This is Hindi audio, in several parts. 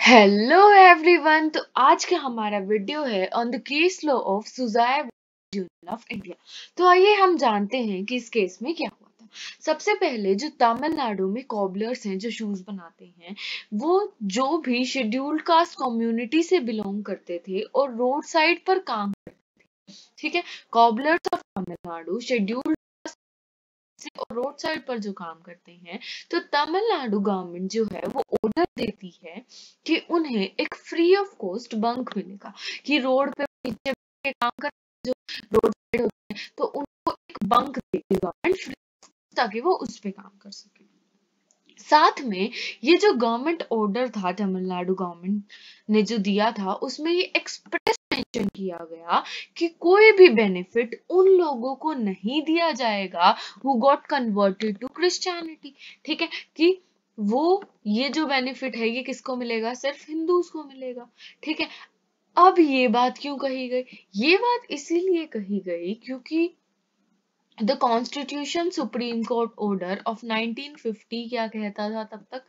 Hello everyone. तो आज का हमारा वीडियो है on the case law of Sujaya union of India. तो आइए हम जानते हैं कि इस केस में क्या हुआ था। सबसे पहले जो तमिलनाडु में कॉबलर्स हैं जो शूज बनाते हैं, वो जो भी शेड्यूल्ड कास्ट कम्युनिटी से बिलोंग करते थे और रोड साइड पर काम, ठीक है, कॉबलर्स ऑफ तमिलनाडु शेड्यूल्ड और रोड साइड पर जो काम करते हैं, तो तमिलनाडु गवर्नमेंट जो है वो ऑर्डर देती है कि उन्हें एक फ्री ऑफ कॉस्ट बंक मिलेगा, कि रोड पे नीचे के काम कर जो रोड साइड होते हैं तो उनको एक बंक देती है गवर्नमेंट फ्री, ताकि वो उस पे काम कर सके। साथ में ये जो गवर्नमेंट ऑर्डर था तमिलनाडु गवर्नमेंट ने जो दिया था, उसमें ये एक्सप्रेस मेंशन किया गया कि कोई भी बेनिफिट उन लोगों को नहीं दिया जाएगा who got converted to Christianity. ठीक है, कि वो ये जो बेनिफिट है ये किसको मिलेगा, सिर्फ हिंदूज को मिलेगा। ठीक है, अब ये बात क्यों कही गई? ये बात इसीलिए कही गई क्योंकि the constitution supreme court order of 1950 क्या कहता था तब तक,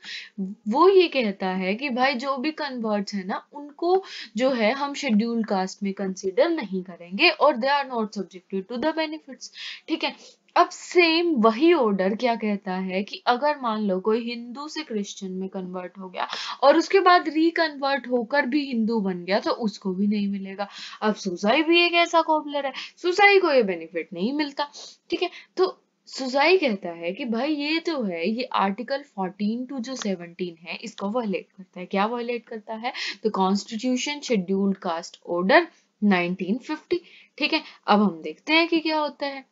वो ये कहता है कि भाई जो भी कन्वर्ट्स है ना, उनको जो है हम शेड्यूल्ड कास्ट में कंसीडर नहीं करेंगे और they are not subjected to the benefits. ठीक है, अब सेम वही ऑर्डर क्या कहता है कि अगर मान लो कोई हिंदू से क्रिश्चियन में कन्वर्ट हो गया और उसके बाद रिकन्वर्ट होकर भी हिंदू बन गया, तो उसको भी नहीं मिलेगा। अब सुसाई भी एक ऐसा कॉबलर है, सुसाई को ये बेनिफिट नहीं मिलता। ठीक है, तो सुसाई कहता है कि भाई ये जो है ये आर्टिकल 14 टू जो 17 है इसको वायलेट करता है। क्या वायलेट करता है? तो कॉन्स्टिट्यूशन शेड्यूल्ड कास्ट ऑर्डर 1950। ठीक है, अब हम देखते हैं कि क्या होता है।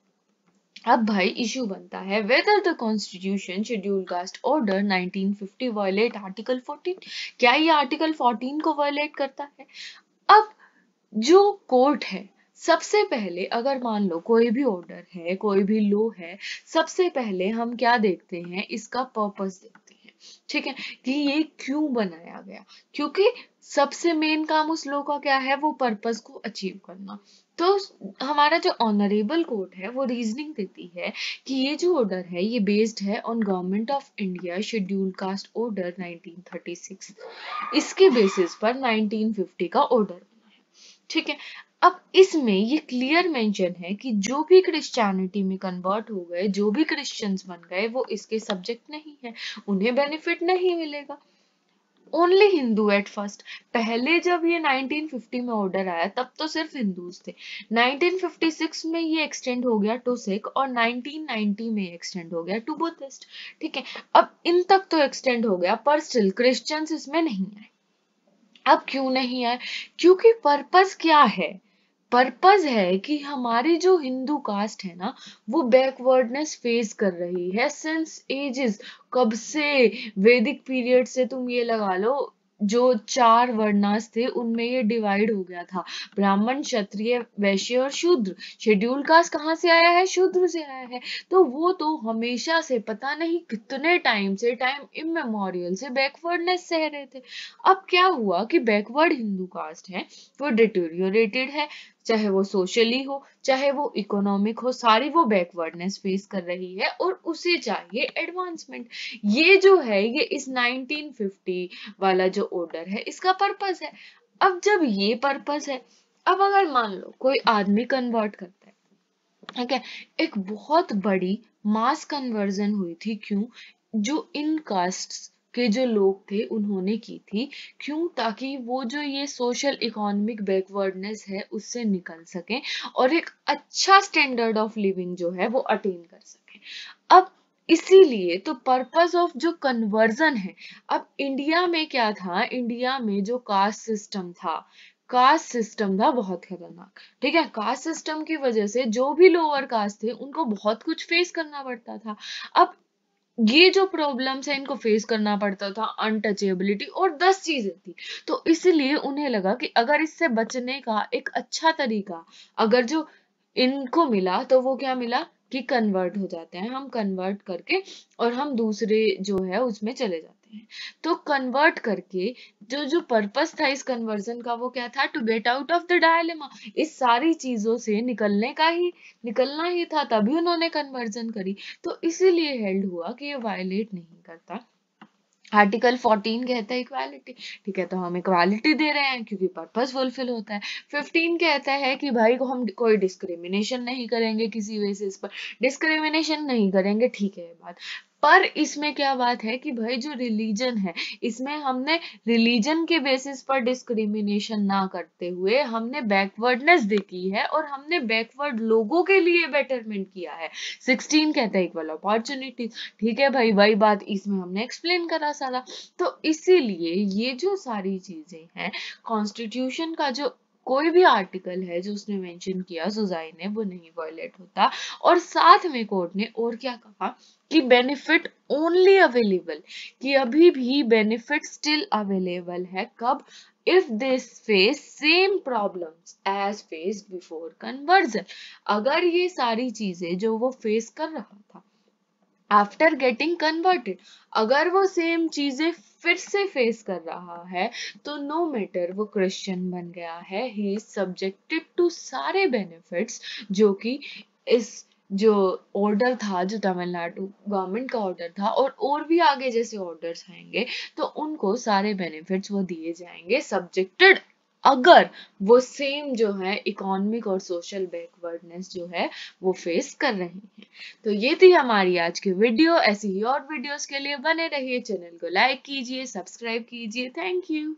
अब भाई इशू बनता है whether the constitution scheduled caste order 1950 violate article 14। क्या ये आर्टिकल 14 को वायलेट करता है? अब जो कोर्ट है, सबसे पहले अगर मान लो कोई भी ऑर्डर है, कोई भी लॉ है, सबसे पहले हम क्या देखते हैं, इसका पर्पस देखते हैं। ठीक है, कि ये क्यों बनाया गया, क्योंकि सबसे मेन काम उस लॉ का क्या है, वो पर्पस को अचीव करना। तो हमारा जो ऑनरेबल कोर्ट है वो रीजनिंग देती है कि ये जो ऑर्डर है ये बेस्ड है on government of India scheduled caste order 1936। इसके बेसिस पर 1950 का ऑर्डर बना है। ठीक है, अब इसमें ये क्लियर मेंशन है कि जो भी क्रिश्चियनिटी में कन्वर्ट हो गए, जो भी क्रिश्चियंस बन गए, वो इसके सब्जेक्ट नहीं है, उन्हें बेनिफिट नहीं मिलेगा। Only Hindu at first. पहले जब ये 1950 में ऑर्डर आया तब तो सिर्फ हिंदूज थे। 1956 में ये एक्सटेंड हो गया टू सिख और 1990 में एक्सटेंड हो गया टू बुद्धिस्ट। ठीक है, अब इन तक तो एक्सटेंड हो गया पर स्टिल क्रिश्चियंस इसमें नहीं आए। अब क्यों नहीं आए? क्योंकि पर्पस क्या है? पर्पस है कि हमारी जो हिंदू कास्ट है ना, वो बैकवर्डनेस फेस कर रही है सिंस एजेस। कब से? वैदिक पीरियड से तुम ये लगा लो, जो 4 वर्णास थे उनमें ये डिवाइड हो गया था, ब्राह्मण क्षत्रिय वैश्य और शूद्र। शेड्यूल कास्ट कहाँ से आया है? शूद्र से आया है। तो वो तो हमेशा से पता नहीं कितने टाइम से, टाइम इमेमोरियल से बैकवर्डनेस सह रहे थे। अब क्या हुआ कि बैकवर्ड हिंदू कास्ट है वो डिटोरियोरेटेड है, चाहे वो सोशली हो चाहे वो इकोनॉमिक हो, सारी वो बैकवर्डनेस फेस कर रही है और उसे चाहिए एडवांसमेंट। ये जो है ये इस 1950 वाला जो ऑर्डर है इसका पर्पस है। अब जब ये पर्पस है, अब अगर मान लो कोई आदमी कन्वर्ट करता है, ठीक है, एक बहुत बड़ी मास कन्वर्जन हुई थी। क्यों? जो इन कास्ट्स के जो लोग थे उन्होंने की थी। क्यों? ताकि वो जो ये सोशल इकोनॉमिक बैकवर्डनेस है उससे निकल सके और एक अच्छा स्टैंडर्ड ऑफ लिविंग जो है वो अटेन कर सके। अब इसीलिए तो पर्पस ऑफ जो कन्वर्जन है। अब इंडिया में क्या था, इंडिया में जो कास्ट सिस्टम था, कास्ट सिस्टम था बहुत खतरनाक। ठीक है, कास्ट सिस्टम की वजह से जो भी लोअर कास्ट थे उनको बहुत कुछ फेस करना पड़ता था। अब ये जो प्रॉब्लम्स है इनको फेस करना पड़ता था, अनटचेबिलिटी और 10 चीजें थी। तो इसलिए उन्हें लगा कि अगर इससे बचने का एक अच्छा तरीका अगर जो इनको मिला तो वो क्या मिला कि कन्वर्ट हो जाते हैं, हम कन्वर्ट करके और हम दूसरे जो है उसमें चले जाते हैं। तो कन्वर्ट करके जो जो पर्पस था इस कन्वर्जन का वो क्या था? To get out of the dilemma. इस सारी चीजों से निकलना ही था, तभी उन्होंने कन्वर्जन करी। तो इसीलिए हेल्ड हुआ कि ये वायलेट नहीं करता आर्टिकल 14 कहता है इक्वालिटी, ठीक है, तो हम इक्वालिटी दे रहे हैं क्योंकि पर्पस फुलफिल होता है। 15 कहता है कि भाई को हम कोई डिस्क्रिमिनेशन नहीं करेंगे, किसी बेसिस पर डिस्क्रिमिनेशन नहीं करेंगे, ठीक है बात। पर इसमें क्या बात है कि भाई जो रिलीजन है, इसमें हमने रिलीजन के बेसिस पर डिस्क्रिमिनेशन ना करते हुए हमने बैकवर्डनेस देखी है और हमने बैकवर्ड लोगों के लिए बेटरमेंट किया है। 16 कहता है इक्वल अपॉर्चुनिटी, ठीक है भाई, वही बात इसमें हमने एक्सप्लेन करा सारा। तो इसीलिए ये जो सारी चीजें हैं, कॉन्स्टिट्यूशन का जो कोई भी आर्टिकल है जो उसने मेंशन किया सुजाई ने, वो नहीं वायलेट होता। और साथ में कोर्ट ने और क्या कहा कि बेनिफिट ओनली अवेलेबल, कि अभी भी बेनिफिट स्टिल अवेलेबल है, कब? If this face same problems as face before conversion. अगर ये सारी चीजें जो वो फेस कर रहा था आफ्टर गेटिंग कन्वर्टेड, अगर वो सेम चीजें फिर से फेस कर रहा है, तो नो मैटर वो क्रिश्चियन बन गया है, ही इज सब्जेक्टेड टू सारे बेनिफिट्स जो कि इस जो ऑर्डर था, जो तमिलनाडु गवर्नमेंट का ऑर्डर था, और भी आगे जैसे ऑर्डर्स आएंगे तो उनको सारे बेनिफिट्स वो दिए जाएंगे, सब्जेक्टेड अगर वो सेम जो है इकोनॉमिक और सोशल बैकवर्डनेस जो है वो फेस कर रहे हैं। तो ये थी हमारी आज की वीडियो। ऐसी ही और वीडियोस के लिए बने रहिए, चैनल को लाइक कीजिए, सब्सक्राइब कीजिए। Thank you.